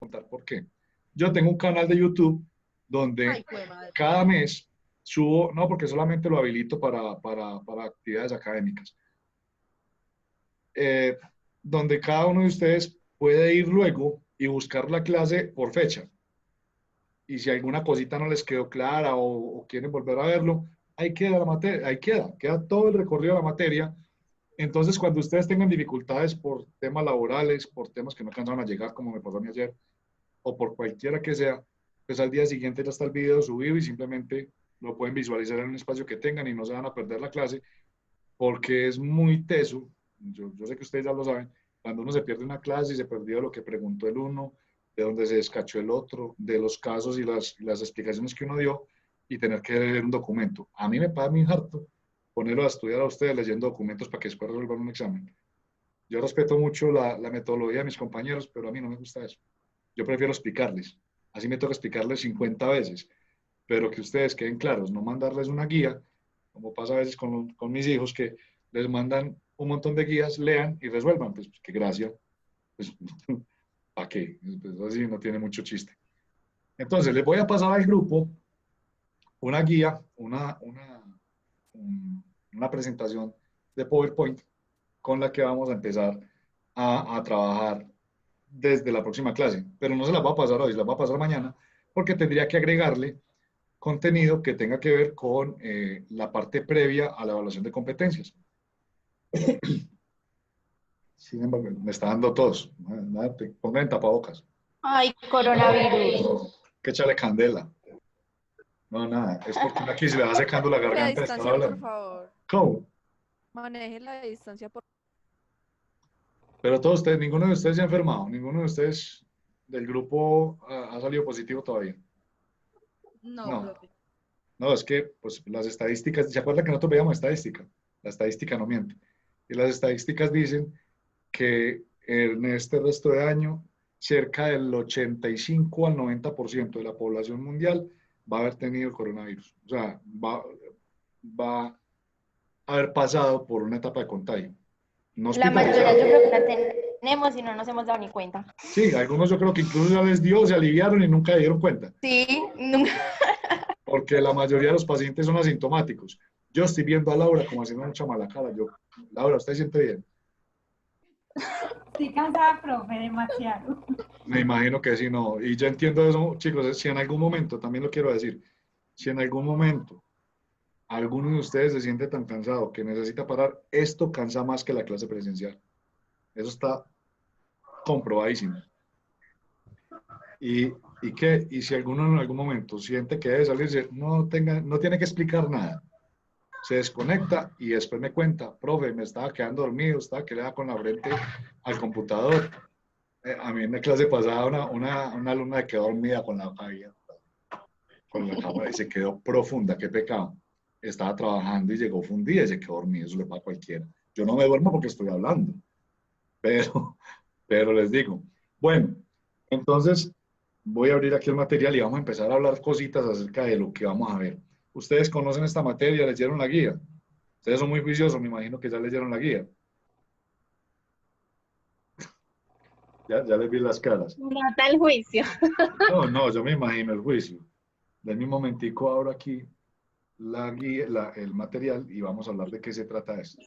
contar por qué. Yo tengo un canal de YouTube donde Ay, jue madre. cada mes subo, no, porque solamente lo habilito para actividades académicas, eh, donde cada uno de ustedes puede ir luego y buscar la clase por fecha. Y si alguna cosita no les quedó clara o quieren volver a verlo, ahí queda la materia, ahí queda todo el recorrido de la materia. Entonces, cuando ustedes tengan dificultades por temas laborales, por temas que no alcanzaron a llegar, como me pasó a mí ayer, o por cualquiera que sea, pues al día siguiente ya está el video subido y simplemente lo pueden visualizar en un espacio que tengan y no se van a perder la clase, porque es muy teso. Yo sé que ustedes ya lo saben, cuando uno se pierde una clase y se perdió lo que preguntó el uno, de dónde se descachó el otro, de los casos y las explicaciones que uno dio, y tener que leer un documento. A mí me pasa mi harto ponerlo a estudiar a ustedes leyendo documentos para que después resuelvan un examen. Yo respeto mucho la metodología de mis compañeros, pero a mí no me gusta eso. Yo prefiero explicarles. Así me toca explicarles 50 veces, pero que ustedes queden claros, no mandarles una guía, como pasa a veces con mis hijos, que les mandan un montón de guías, lean y resuelvan. Pues qué gracia. Pues, ¿para qué? Pues, así no tiene mucho chiste. Entonces, les voy a pasar al grupo una guía, una presentación de PowerPoint con la que vamos a empezar a trabajar desde la próxima clase. Pero no se las va a pasar hoy, se las va a pasar mañana, porque tendría que agregarle contenido que tenga que ver con la parte previa a la evaluación de competencias. Sin embargo, me está dando tos. Pongan en tapabocas. Ay, coronavirus. Que echarle candela. No, nada, es porque aquí se le va secando la La garganta de estar distancia, por hablando. favor. ¿Cómo? Maneje la distancia, por Pero todos ustedes, ninguno de ustedes se ha enfermado, ninguno de ustedes del grupo ha salido positivo todavía. No, No, profe. no, es que pues las estadísticas, ¿se acuerdan que nosotros veíamos estadística? La estadística no miente. Y las estadísticas dicen que en este resto de año cerca del 85 al 90% de la población mundial va a haber tenido el coronavirus. O sea, va a haber pasado por una etapa de contagio. No La mayoría hospitalizado. yo creo que la tenemos y no nos hemos dado ni cuenta. Sí, algunos yo creo que incluso ya les dio, se aliviaron y nunca dieron cuenta, Sí, nunca. porque la mayoría de los pacientes son asintomáticos. Yo estoy viendo a Laura como haciendo mucha mala cara. Yo, Laura, ¿usted se siente bien? Estoy cansada, profe, demasiado. Me imagino que sí, no. Y yo entiendo eso, chicos, si en algún momento, también lo quiero decir, si en algún momento alguno de ustedes se siente tan cansado que necesita parar, esto cansa más que la clase presencial. Eso está comprobadísimo. Y si alguno en algún momento siente que debe salirse, no tiene que explicar nada. Se desconecta y después me cuenta, profe, me estaba quedando dormido, estaba que le da con la frente al computador. A mí en la clase pasada una alumna quedó dormida con la cabeza, con la cámara y se quedó profunda, qué pecado. Estaba trabajando y llegó fundida y se quedó dormida, eso le pasa a cualquiera. Yo no me duermo porque estoy hablando, pero, pero les digo, bueno, entonces voy a abrir aquí el material y vamos a empezar a hablar cositas acerca de lo que vamos a ver. Ustedes conocen esta materia, leyeron la guía. Ustedes son muy juiciosos, me imagino que ya leyeron la guía. Ya les vi las caras. No tal juicio. No, yo me imagino el juicio. Denme un momentico, abro aquí la guía, el material y vamos a hablar de qué se trata esto.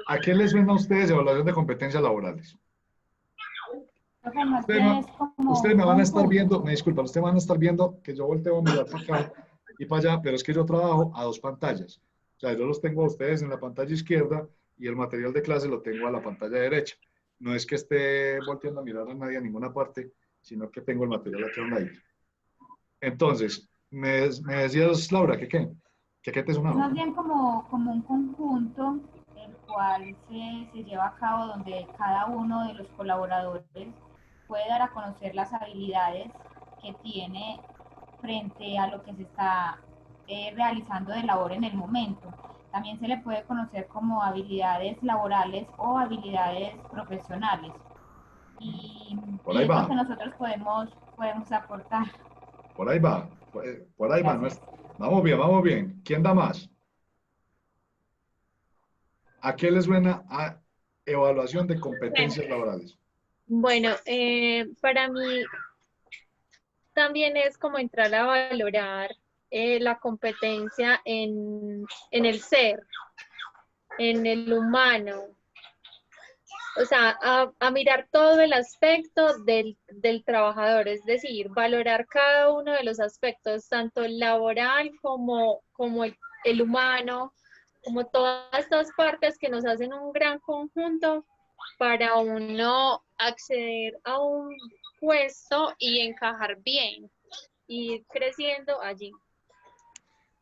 ¿A qué les suena a ustedes evaluación de competencias laborales? Profe, más Ustedes, bien es como ustedes un me van a estar concurso. viendo, me disculpan, ustedes van a estar viendo que yo volteo a mirar para acá y para allá, pero es que yo trabajo a dos pantallas. O sea, yo los tengo a ustedes en la pantalla izquierda y el material de clase lo tengo a la pantalla derecha. No es que esté volteando a mirar a nadie a ninguna parte, sino que tengo el material aquí a un lado. Entonces, me decías, Laura, ¿que qué? ¿Que qué te Es sonaba? más bien como un conjunto el cual se lleva a cabo donde cada uno de los colaboradores puede dar a conocer las habilidades que tiene frente a lo que se está realizando de labor en el momento. También se le puede conocer como habilidades laborales o habilidades profesionales. Por Y ahí es lo que va, nosotros podemos aportar. por ahí va, por ahí va. Gracias. Vamos bien, vamos bien. ¿Quién da más? ¿A qué les suena a evaluación de competencias laborales? Bueno, para mí también es como entrar a valorar la competencia en el ser, en el humano. O sea, a mirar todo el aspecto del trabajador, es decir, valorar cada uno de los aspectos, tanto el laboral como el humano, como todas estas partes que nos hacen un gran conjunto para uno acceder a un puesto y encajar bien y ir creciendo allí.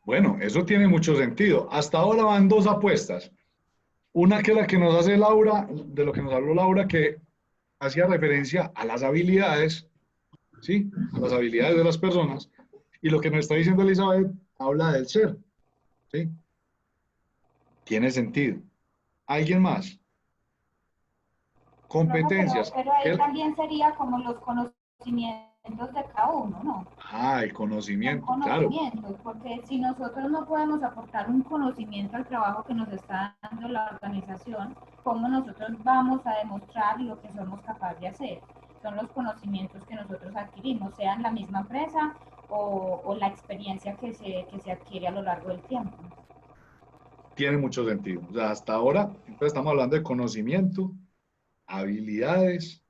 Bueno, eso tiene mucho sentido. Hasta ahora van dos apuestas. Una que es la que nos hace Laura, de lo que nos habló Laura, que hacía referencia a las habilidades, ¿sí? A las habilidades de las personas. Y lo que nos está diciendo Elizabeth habla del ser, ¿sí? Tiene sentido. ¿Alguien más? Profe, Competencias. pero ahí ¿Qué? también sería como los conocimientos de cada uno, ¿no? Ah, el Son conocimiento, claro. conocimientos, porque si nosotros no podemos aportar un conocimiento al trabajo que nos está dando la organización, ¿cómo nosotros vamos a demostrar lo que somos capaces de hacer? Son los conocimientos que nosotros adquirimos, sea en la misma empresa o la experiencia que se adquiere a lo largo del tiempo. Tiene mucho sentido. O sea, hasta ahora, entonces estamos hablando de conocimiento, habilidades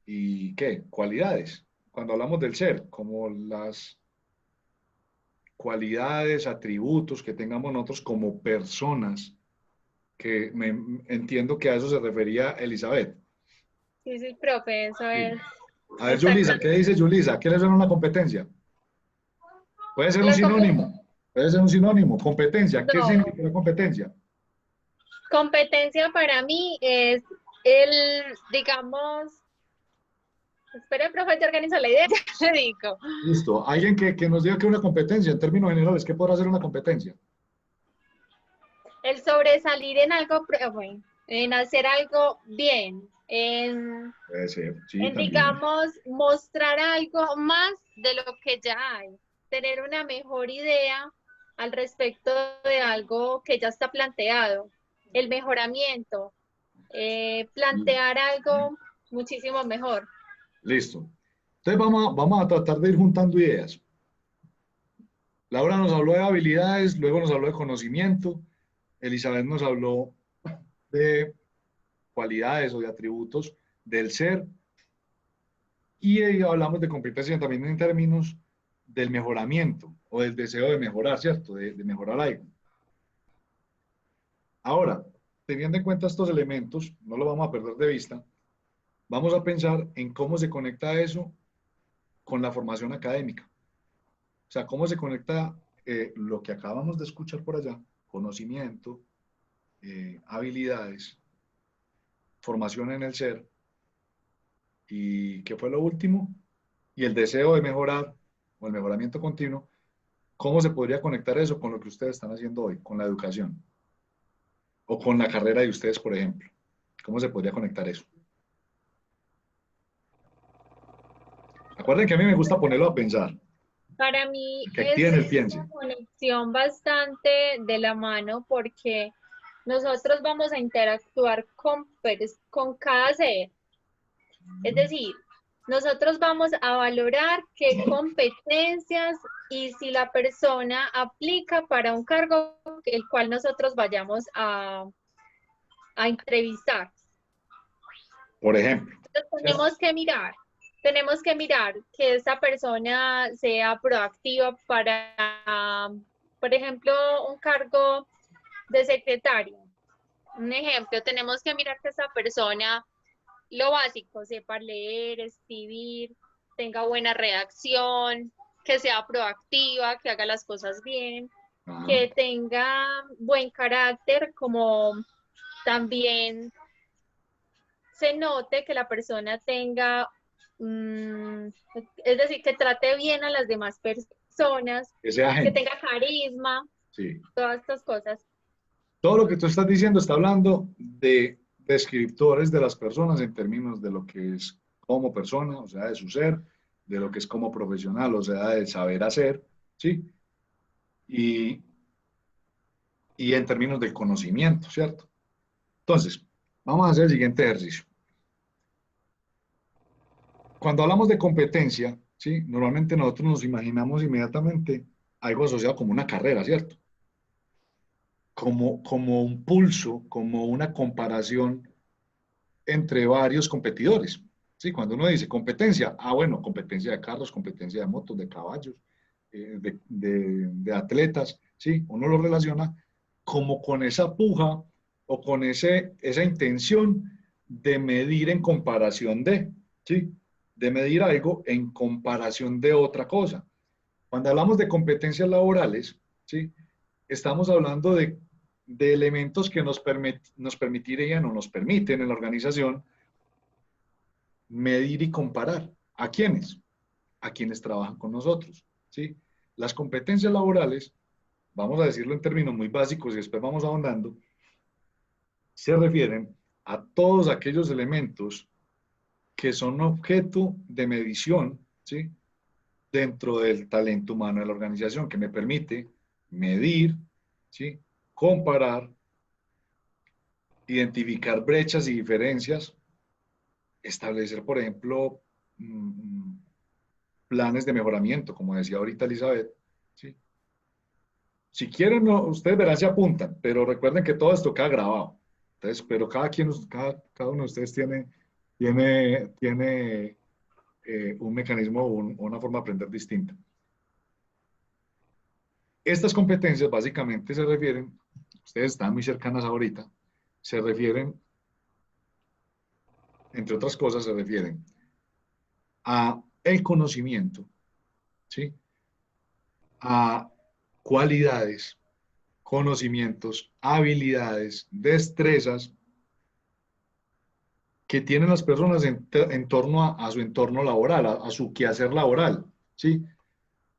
y ¿qué? Cualidades. Cuando hablamos del ser, como las cualidades, atributos que tengamos nosotros como personas, que entiendo que a eso se refería Elizabeth. Sí, sí, profe, eso Sí. es A ver, Yulisa, ¿qué exactamente. dice Yulisa? ¿Qué le suena una competencia? Puede ser un La compe- sinónimo. Puede ser un sinónimo. Competencia. ¿Qué no, significa competencia? competencia para mí es el, digamos, espere, profe, te organizo la idea, ya le digo. Listo. Alguien que nos diga que una competencia, en términos generales, ¿qué podrá ser una competencia? El sobresalir en algo, bueno, en hacer algo bien, Puede ser, sí, en, también. digamos, mostrar algo más de lo que ya hay, tener una mejor idea al respecto de algo que ya está planteado, el mejoramiento, plantear algo muchísimo mejor. Listo. Entonces vamos a tratar de ir juntando ideas. Laura nos habló de habilidades, luego nos habló de conocimiento, Elizabeth nos habló de cualidades o de atributos del ser y hablamos de competencia también en términos del mejoramiento o del deseo de mejorar, ¿cierto? De mejorar algo. Ahora, teniendo en cuenta estos elementos, no lo vamos a perder de vista, vamos a pensar en cómo se conecta eso con la formación académica. O sea, cómo se conecta lo que acabamos de escuchar por allá, conocimiento, habilidades, formación en el ser, y ¿qué fue lo último? Y el deseo de mejorar o el mejoramiento continuo, ¿cómo se podría conectar eso con lo que ustedes están haciendo hoy, con la educación? O con la carrera de ustedes, por ejemplo. ¿Cómo se podría conectar eso? Acuerden que a mí me gusta ponerlo a pensar, Para mí que es activen el piense. una conexión bastante de la mano porque nosotros vamos a interactuar con cada ser. Es decir, nosotros vamos a valorar qué competencias y si la persona aplica para un cargo el cual nosotros vayamos a entrevistar. Por ejemplo, Entonces, ¿cierto? tenemos que mirar que esa persona sea proactiva para, por ejemplo, un cargo de secretario. Un ejemplo, tenemos que mirar que esa persona, lo básico, sepa leer, escribir, tenga buena redacción, que sea proactiva, que haga las cosas bien, Ajá. que tenga buen carácter, como también se note que la persona tenga, es decir, que trate bien a las demás personas, Que sea que gente. tenga carisma, Sí. todas estas cosas. Todo lo que tú estás diciendo está hablando de descriptores de las personas en términos de lo que es como persona, o sea, de su ser, de lo que es como profesional, o sea, de saber hacer, ¿sí? Y, y en términos del conocimiento, ¿cierto? Entonces, vamos a hacer el siguiente ejercicio. Cuando hablamos de competencia, ¿sí? Normalmente nosotros nos imaginamos inmediatamente algo asociado como una carrera, ¿cierto? Como un pulso, como una comparación entre varios competidores. ¿Sí? Cuando uno dice competencia, bueno, competencia de carros, competencia de motos, de caballos, de atletas, ¿sí? Uno lo relaciona como con esa puja o con esa intención de medir en comparación de, ¿sí? De medir algo en comparación de otra cosa. Cuando hablamos de competencias laborales, ¿sí? Estamos hablando de elementos que nos permitirían o nos permiten en la organización medir y comparar. ¿A quiénes? A quienes trabajan con nosotros, ¿sí? Las competencias laborales, vamos a decirlo en términos muy básicos y después vamos ahondando, se refieren a todos aquellos elementos que son objeto de medición, ¿sí? Dentro del talento humano de la organización, que me permite medir, ¿sí? Comparar, identificar brechas y diferencias, establecer, por ejemplo, planes de mejoramiento, como decía ahorita Elizabeth, ¿sí? Si quieren, ustedes verán si apuntan, pero recuerden que todo esto queda grabado. Entonces, pero cada uno de ustedes tiene un mecanismo o una forma de aprender distinta. Estas competencias básicamente se refieren, ustedes están muy cercanas ahorita, se refieren, entre otras cosas, se refieren a el conocimiento, ¿sí? A cualidades, conocimientos, habilidades, destrezas que tienen las personas en torno a su entorno laboral, a su quehacer laboral, ¿sí?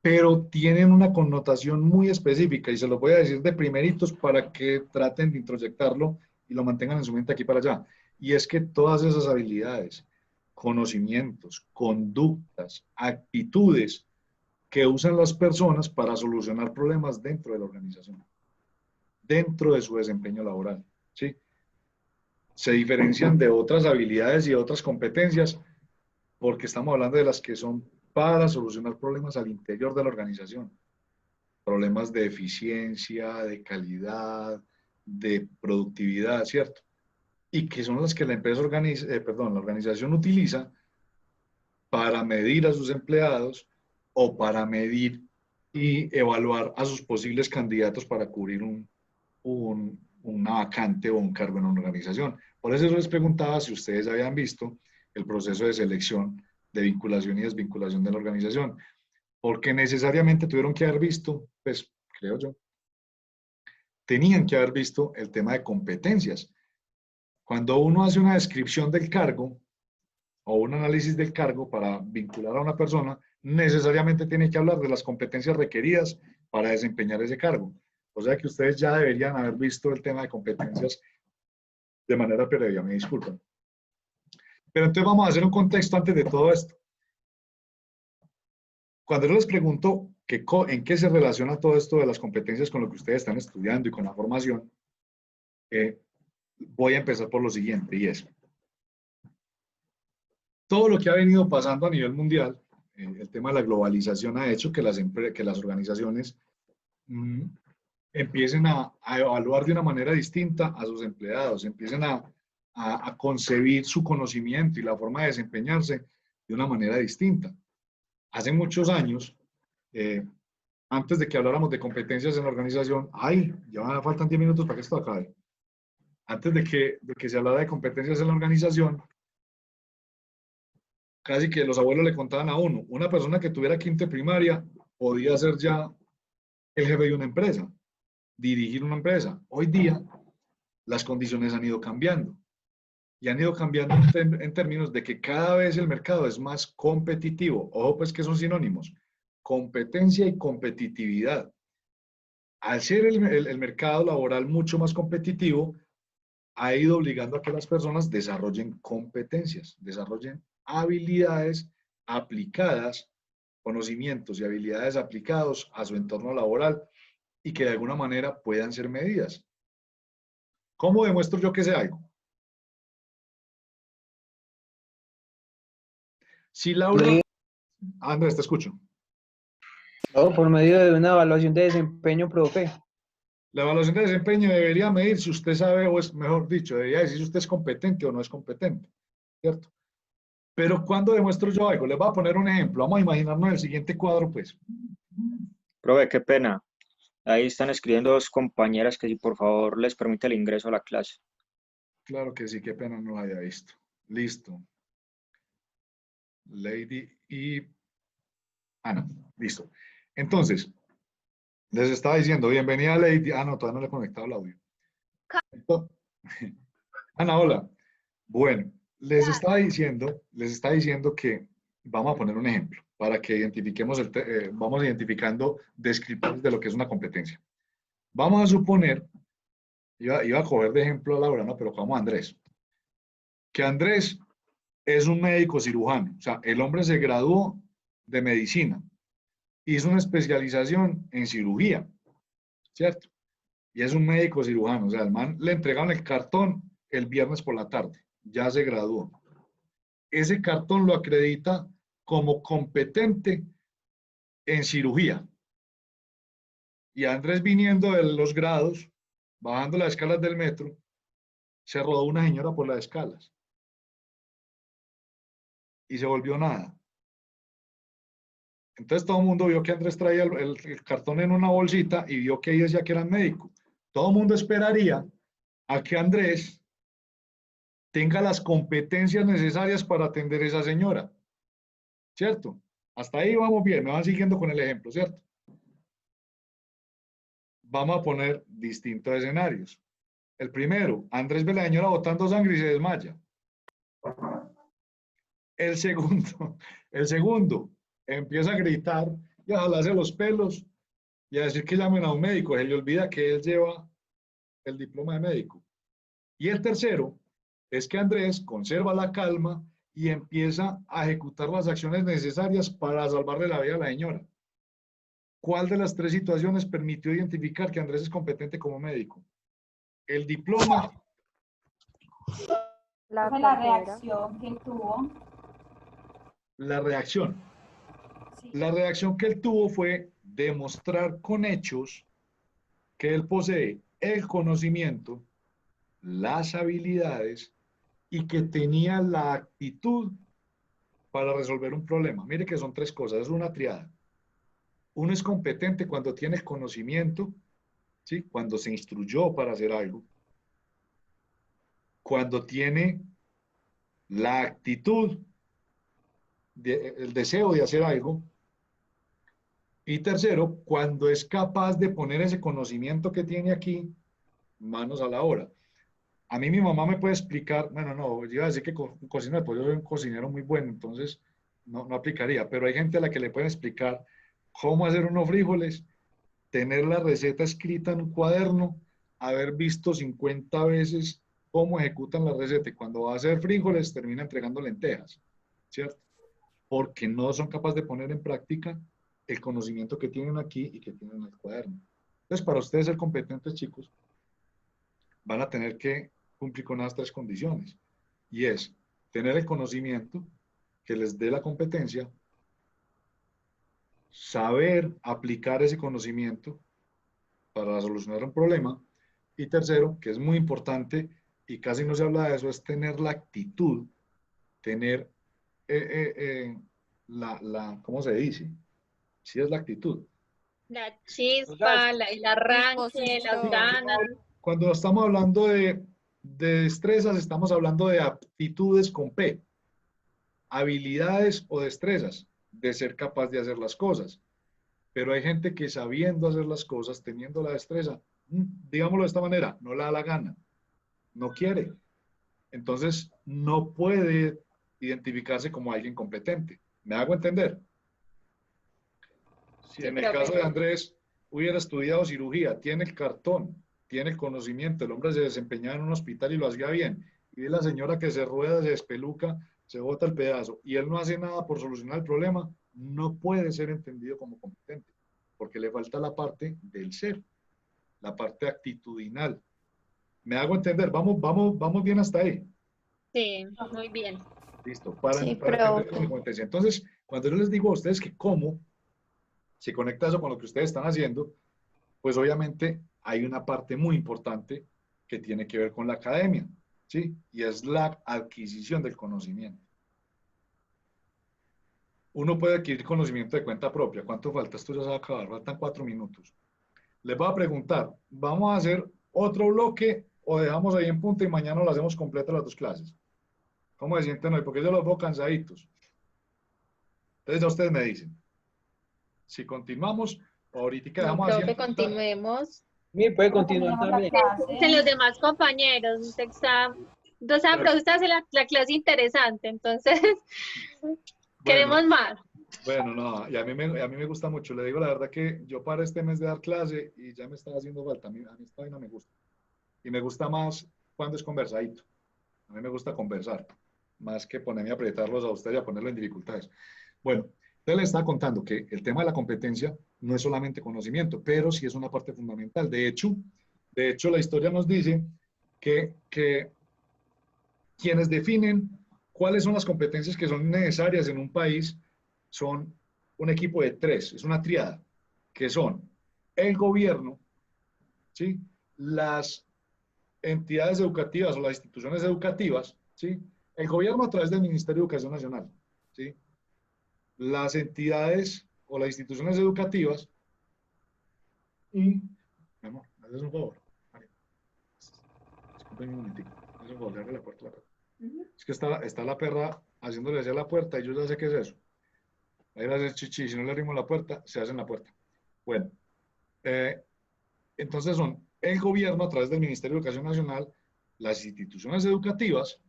Pero tienen una connotación muy específica y se los voy a decir de primeritos para que traten de introyectarlo y lo mantengan en su mente aquí para allá. Y es que todas esas habilidades, conocimientos, conductas, actitudes que usan las personas para solucionar problemas dentro de la organización, dentro de su desempeño laboral, ¿sí? Se diferencian de otras habilidades y otras competencias porque estamos hablando de las que son para solucionar problemas al interior de la organización. Problemas de eficiencia, de calidad, de productividad, ¿cierto? Y que son las que la empresa la organización utiliza para medir a sus empleados o para medir y evaluar a sus posibles candidatos para cubrir una vacante o un cargo en una organización. Por eso les preguntaba si ustedes habían visto el proceso de selección, de vinculación y desvinculación de la organización, porque necesariamente tuvieron que haber visto, pues creo yo, tenían que haber visto el tema de competencias. Cuando uno hace una descripción del cargo o un análisis del cargo para vincular a una persona, necesariamente tiene que hablar de las competencias requeridas para desempeñar ese cargo. O sea que ustedes ya deberían haber visto el tema de competencias de manera previa, me disculpan. Pero entonces vamos a hacer un contexto antes de todo esto. Cuando yo les pregunto en qué se relaciona todo esto de las competencias con lo que ustedes están estudiando y con la formación, voy a empezar por lo siguiente, y es todo lo que ha venido pasando a nivel mundial, el tema de la globalización ha hecho que las organizaciones empiecen a evaluar de una manera distinta a sus empleados, empiecen a concebir su conocimiento y la forma de desempeñarse de una manera distinta. Hace muchos años, antes de que habláramos de competencias en la organización, ya faltan 10 minutos para que esto acabe. Antes de que se hablara de competencias en la organización, casi que los abuelos le contaban a uno, una persona que tuviera quinto de primaria podía ser ya el jefe de una empresa, dirigir una empresa. Hoy día, las condiciones han ido cambiando. Y han ido cambiando en términos de que cada vez el mercado es más competitivo. Ojo, pues que son sinónimos. Competencia y competitividad. Al ser el mercado laboral mucho más competitivo, ha ido obligando a que las personas desarrollen competencias, desarrollen habilidades aplicadas, conocimientos y habilidades aplicados a su entorno laboral y que de alguna manera puedan ser medidas. ¿Cómo demuestro yo que sé algo? Si Laura, Andrés, te escucho. No, por medio de una evaluación de desempeño, profe. La evaluación de desempeño debería medir si usted sabe, o es mejor dicho, debería decir si usted es competente o no es competente, ¿cierto? Pero ¿cuándo demuestro yo algo? Les voy a poner un ejemplo. Vamos a imaginarnos el siguiente cuadro, pues. Profe, qué pena. Ahí están escribiendo dos compañeras que si por favor les permite el ingreso a la clase. Claro que sí, qué pena no lo haya visto. Listo. Lady y Ana. Listo. Entonces, les estaba diciendo, bienvenida Lady. Ah, no, todavía no le he conectado el audio. Ana, hola. Bueno, les estaba diciendo que vamos a poner un ejemplo para que identifiquemos, vamos identificando descriptores de lo que es una competencia. Vamos a suponer, iba a coger de ejemplo a Laura, ¿no? Pero como Andrés. Que Andrés es un médico cirujano, o sea, el hombre se graduó de medicina, hizo una especialización en cirugía, ¿cierto? Y es un médico cirujano, o sea, al man le entregaron el cartón el viernes por la tarde, ya se graduó. Ese cartón lo acredita como competente en cirugía. Y Andrés viniendo de los grados, bajando las escalas del metro, se rodó una señora por las escalas. Y se volvió nada. Entonces todo el mundo vio que Andrés traía el cartón en una bolsita y vio que ella decía que era médico. Todo el mundo esperaría a que Andrés tenga las competencias necesarias para atender a esa señora. ¿Cierto? Hasta ahí vamos bien, me van siguiendo con el ejemplo, ¿cierto? Vamos a poner distintos escenarios. El primero, Andrés ve a la señora botando sangre y se desmaya. El segundo, empieza a gritar y a jalarse los pelos y a decir que llamen a un médico. Se le olvida que él lleva el diploma de médico. Y el tercero es que Andrés conserva la calma y empieza a ejecutar las acciones necesarias para salvarle la vida a la señora. ¿Cuál de las tres situaciones permitió identificar que Andrés es competente como médico? El diploma. La Profe, la tercera. reacción que él tuvo. La reacción. Sí. La reacción que él tuvo fue demostrar con hechos que él posee el conocimiento, las habilidades y que tenía la actitud para resolver un problema. Mire que son tres cosas, es una triada. Uno es competente cuando tiene el conocimiento, ¿sí? Cuando se instruyó para hacer algo. Cuando tiene la actitud, el deseo de hacer algo. Y tercero, cuando es capaz de poner ese conocimiento que tiene aquí, manos a la obra. A mí mi mamá me puede explicar, bueno, no, yo iba a decir que cocina de pollo, soy un cocinero muy bueno, entonces no aplicaría, pero hay gente a la que le pueden explicar cómo hacer unos frijoles, tener la receta escrita en un cuaderno, haber visto 50 veces cómo ejecutan la receta y cuando va a hacer frijoles termina entregando lentejas, ¿cierto? Porque no son capaces de poner en práctica el conocimiento que tienen aquí y que tienen en el cuaderno. Entonces, para ustedes ser competentes, chicos, van a tener que cumplir con las tres condiciones. Y es tener el conocimiento que les dé la competencia, saber aplicar ese conocimiento para solucionar un problema, y tercero, que es muy importante y casi no se habla de eso, es tener la actitud, tener ¿cómo se dice? Sí es la actitud. La chispa, el arranque, las Disposición. ganas. Cuando estamos hablando de destrezas, estamos hablando de aptitudes con P, habilidades o destrezas, de ser capaz de hacer las cosas. Pero hay gente que sabiendo hacer las cosas, teniendo la destreza, digámoslo de esta manera, no le da la gana, no quiere. Entonces, no puede identificarse como alguien competente. ¿Me hago entender? Si Sí, en el profe. caso de Andrés hubiera estudiado cirugía, tiene el cartón, tiene el conocimiento, el hombre se desempeñaba en un hospital y lo hacía bien, y ve la señora que se rueda, se despeluca, se bota el pedazo, y él no hace nada por solucionar el problema, no puede ser entendido como competente, porque le falta la parte del ser, la parte actitudinal. ¿Me hago entender? Vamos bien hasta ahí. Sí, muy bien. Listo, para Sí, entender pero con competencia. Entonces, Cuando yo les digo a ustedes que cómo se conecta eso con lo que ustedes están haciendo, pues obviamente hay una parte muy importante que tiene que ver con la academia, ¿sí? Y es la adquisición del conocimiento. Uno puede adquirir conocimiento de cuenta propia. ¿Cuánto falta? Esto ya se va a acabar, faltan 4 minutos. Les voy a preguntar, ¿vamos a hacer otro bloque o dejamos ahí en punto y mañana lo hacemos completa las 2 clases? ¿Cómo se sienten hoy? Porque yo los veo cansaditos. Entonces ya ustedes me dicen. Si continuamos, ahorita No, dejamos creo así que en punta. continuemos. Sí, puede continuar también. Dicen los demás compañeros. Está, o sea, pero usted hace la clase interesante, entonces queremos más. Bueno, no, y a mí me gusta mucho. Le digo la verdad que yo para este mes de dar clase y ya me estaba haciendo falta. A mí esta vaina me gusta. Y me gusta más cuando es conversadito. A mí me gusta conversar, más que ponerme a apretarlos a ustedes y a ponerlo en dificultades. Bueno, entonces les estaba contando que el tema de la competencia no es solamente conocimiento, pero sí es una parte fundamental. De hecho, la historia nos dice que quienes definen cuáles son las competencias que son necesarias en un país son un equipo de 3, es una triada, que son el gobierno, ¿sí? Las entidades educativas o las instituciones educativas, ¿sí? El gobierno a través del Ministerio de Educación Nacional, ¿sí? Las entidades o las instituciones educativas y, mi amor, ¿me haces un favor? Disculpen un momentico, ¿me haces un favor? Abre la puerta a la perra. Es que está la perra haciéndole hacia la puerta y yo ya sé qué es eso. Ahí va a hacer chichi, si no le abrimos la puerta, se hace en la puerta. Bueno, entonces son el gobierno a través del Ministerio de Educación Nacional, las instituciones educativas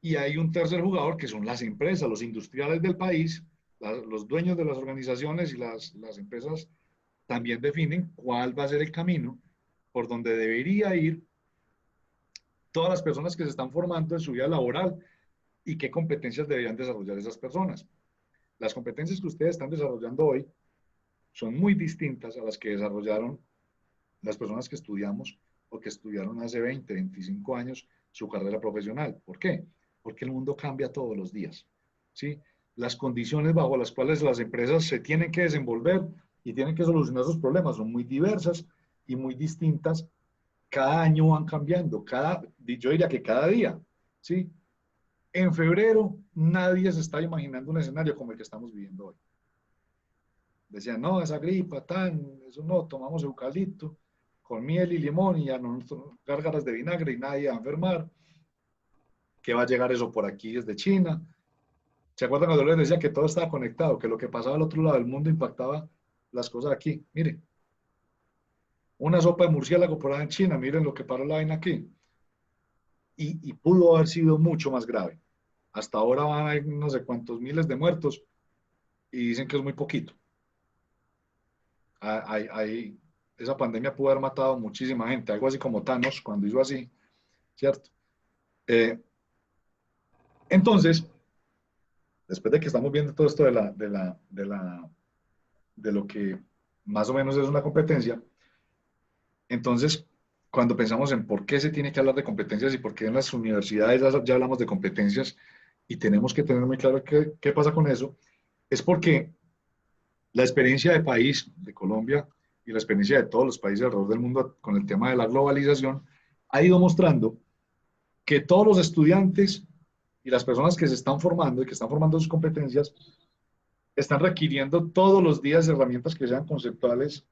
y hay un tercer jugador que son las empresas, los industriales del país, los dueños de las organizaciones y las empresas también definen cuál va a ser el camino por donde debería ir todas las personas que se están formando en su vida laboral y qué competencias deberían desarrollar esas personas. Las competencias que ustedes están desarrollando hoy son muy distintas a las que desarrollaron las personas que estudiamos o que estudiaron hace 20, 25 años su carrera profesional. ¿Por qué? Porque el mundo cambia todos los días, ¿sí? Las condiciones bajo las cuales las empresas se tienen que desenvolver y tienen que solucionar sus problemas son muy diversas y muy distintas. Cada año van cambiando, yo diría que cada día, ¿sí? En febrero nadie se está imaginando un escenario como el que estamos viviendo hoy. Decían, no, esa gripa, eso no, tomamos eucalipto con miel y limón y ya no gárgaras de vinagre y nadie va a enfermar. Que va a llegar eso por aquí desde China. ¿Se acuerdan cuando les decía que todo estaba conectado, que lo que pasaba al otro lado del mundo impactaba las cosas aquí? Miren, una sopa de murciélago por ahí en China, miren lo que paró la vaina aquí. Y pudo haber sido mucho más grave. Hasta ahora van a ir no sé cuántos miles de muertos y dicen que es muy poquito. Esa pandemia pudo haber matado muchísima gente, algo así como Thanos cuando hizo así, ¿cierto? Entonces, después de que estamos viendo todo esto de lo que más o menos es una competencia, entonces, cuando pensamos en por qué se tiene que hablar de competencias y por qué en las universidades ya hablamos de competencias y tenemos que tener muy claro qué pasa con eso, es porque la experiencia de país, de Colombia, y la experiencia de todos los países alrededor del mundo con el tema de la globalización, ha ido mostrando que todos los estudiantes y las personas que se están formando y que están formando sus competencias están requiriendo todos los días herramientas que sean conceptuales